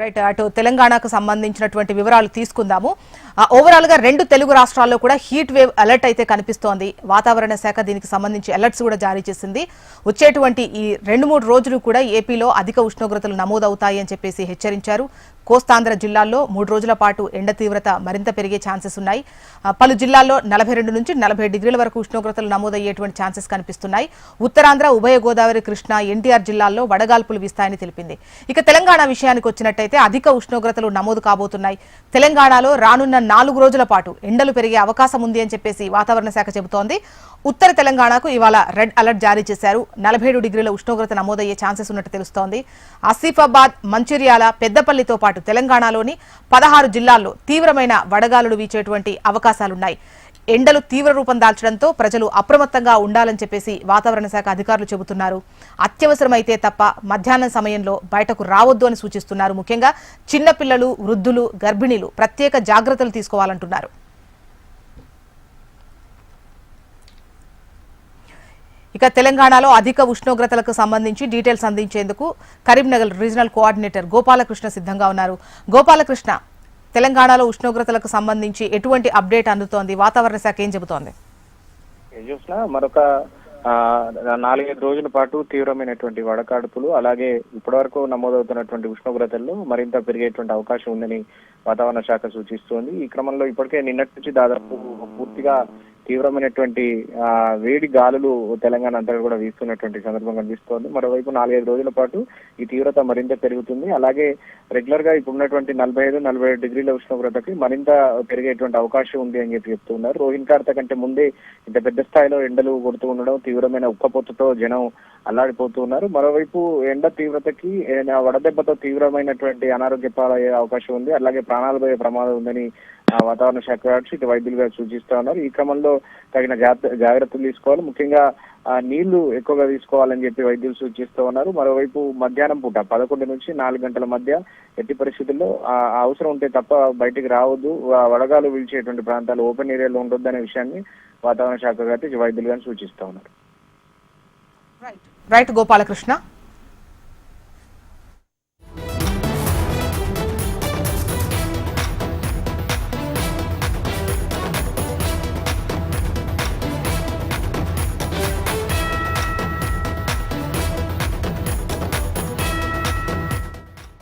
Right, అటు తెలంగాణకు సంబంధించినటువంటి వివరాలు తీసుకుందాము. ఓవరాల్ గా రెండు తెలుగు రాష్ట్రాల్లో కూడా హీట్ వేవ్ అలర్ట్ అయితే కనిపిస్తోంది. వాతావరణ శాఖ దీనికి సంబంధించి అలర్ట్స్ కూడా జారీ చేసింది. వచ్చేటువంటి ఈ 2-3 రోజులు కూడా ఏపీలో అధిక ఉష్ణోగ్రతలు నమోదవుతాయి అని చెప్పేసి హెచ్చరించారు. కోస్తాంధ్ర జిల్లాల్లో 3 రోజుల పాటు ఎండ తీవ్రత మరింత పెరిగే ఛాన్సెస్ ఉన్నాయి. పలు జిల్లాల్లో 42 నుంచి 40 డిగ్రీల వరకు ఉష్ణోగ్రతలు నమోదయ్యేటువంటి ఛాన్సెస్ కనిపిస్తున్నాయి. ఉత్తరాంధ్ర, ఉభయ గోదావరి, కృష్ణా, ఎన్టీఆర్ జిల్లాల్లో వడగాల్పులు వీస్తాయని తెలిపింది. ఇక తెలంగాణ విషయానికి వచ్చినట్టయితే అధిక ఉష్ణోగ్రతలు నమోదు కాబోతున్నాయి. తెలంగాణలో రానున్న 4 రోజుల పాటు ఎండలు పెరిగే అవకాశం ఉంది అని చెప్పేసి వాతావరణ శాఖ చెబుతోంది. ఉత్తర తెలంగాణకు ఇవాళ రెడ్ అలర్ట్ జారీ చేశారు. 47 డిగ్రీల ఉష్ణోగ్రత నమోదయ్యే ఛాన్సెస్ ఉన్నట్టు తెలుస్తోంది. ఆసిఫాబాద్, మంచిర్యాల, పెద్దపల్లితో పాటు తెలంగాణలోని 16 జిల్లాల్లో తీవ్రమైన వడగాలులు వీచేటువంటి అవకాశాలున్నాయి. ఎండలు తీవ్ర రూపం దాల్చడంతో ప్రజలు అప్రమత్తంగా ఉండాలని చెప్పేసి వాతావరణ శాఖ అధికారులు చెబుతున్నారు. అత్యవసరమైతే తప్ప మధ్యాహ్నం సమయంలో బయటకు రావద్దు అని సూచిస్తున్నారు. ముఖ్యంగా చిన్నపిల్లలు, వృద్ధులు, గర్భిణీలు ప్రత్యేక జాగ్రత్తలు తీసుకోవాలంటున్నారు. ఇక తెలంగాణలో అధిక ఉష్ణోగ్రతలకు సంబంధించి డీటెయిల్స్ అందించేందుకు కరీంనగర్ రీజనల్ కోఆర్డినేటర్ గోపాలకృష్ణ సిద్ధంగా ఉన్నారు. గోపాలకృష్ణ, తెలంగాణలో ఉష్ణోగ్రతలకు సంబంధించి ఎటువంటి అప్డేట్ అందుతోంది? వాతావరణ శాఖ ఏం చెబుతోంది? మరొక 4-5 రోజుల పాటు తీవ్రమైనటువంటి వడకాడుపులు, అలాగే ఇప్పటివరకు నమోదవుతున్నటువంటి ఉష్ణోగ్రతల్లో మరింత పెరిగేటువంటి అవకాశం ఉందని వాతావరణ శాఖ సూచిస్తోంది. ఈ క్రమంలో ఇప్పటికే నిన్నటి నుంచి దాదాపు పూర్తిగా తీవ్రమైనటువంటి వేడి గాలులు తెలంగాణ అంతా కూడా వీస్తున్నటువంటి సందర్భం కనిపిస్తోంది. మరోవైపు 4-5 రోజుల పాటు ఈ తీవ్రత మరింత పెరుగుతుంది. అలాగే రెగ్యులర్ గా ఇప్పుడు ఉన్నటువంటి 45-47 డిగ్రీల ఉష్ణోగ్రతకి మరింత పెరిగేటువంటి అవకాశం ఉంది అని చెప్తున్నారు. రోహిణి కార్త కంటే ముందే ఇంత పెద్ద స్థాయిలో ఎండలు కొడుతూ ఉండడం, తీవ్రమైన ఉక్కపోతతో జనం అల్లాడిపోతూ ఉన్నారు. మరోవైపు ఎండ తీవ్రతకి వడదెబ్బతో తీవ్రమైనటువంటి అనారోగ్య పాలయ్యే అవకాశం ఉంది, అలాగే ప్రాణాలు పోయే ప్రమాదం ఉందని వాతావరణ శాఖ ఇటు వైద్యులుగా సూచిస్తా ఉన్నారు. ఈ క్రమంలో తగిన జాగ్రత్తలు తీసుకోవాలి, ముఖ్యంగా నీళ్లు ఎక్కువగా తీసుకోవాలని చెప్పి వైద్యులు సూచిస్తూ ఉన్నారు. మరోవైపు మధ్యాహ్నం పూట 11 నుంచి 4 గంటల మధ్య ఎట్టి పరిస్థితుల్లో అవసరం ఉంటే తప్ప బయటికి రావద్దు, వడగాలు వీల్చేటువంటి ప్రాంతాలు ఓపెన్ ఏరియాలో ఉండొద్దు అనే విషయాన్ని వాతావరణ శాఖ గారి వైద్యులుగా సూచిస్తూ ఉన్నారు. రైట్, గోపాలకృష్ణ.